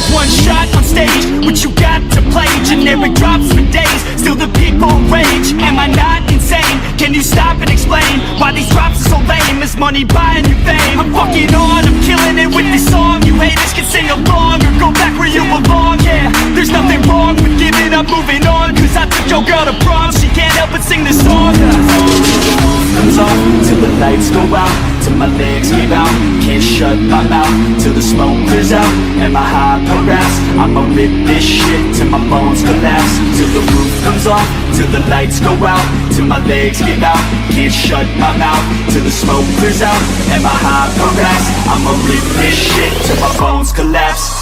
One shot on stage, what you got to play? Generic drops for days, still the people rage. Am I not insane? Can you stop and explain why these drops are so lame? Is money buying you fame? I'm fucking on, I'm killing it with this song. You haters can sing along or go back where you belong. Yeah, there's nothing wrong with giving up, moving on. Cause I took your girl to prom, she can't help but sing this song. Comes off till the lights go out, till my legs give out. Can't shut my mouth till the smoke clears out. And my high progress, I'ma rip this shit till my bones collapse. Till the roof comes off, till the lights go out, till my legs give out. Can't shut my mouth till the smoke clears out. And my high progress, I'ma rip this shit till my bones collapse.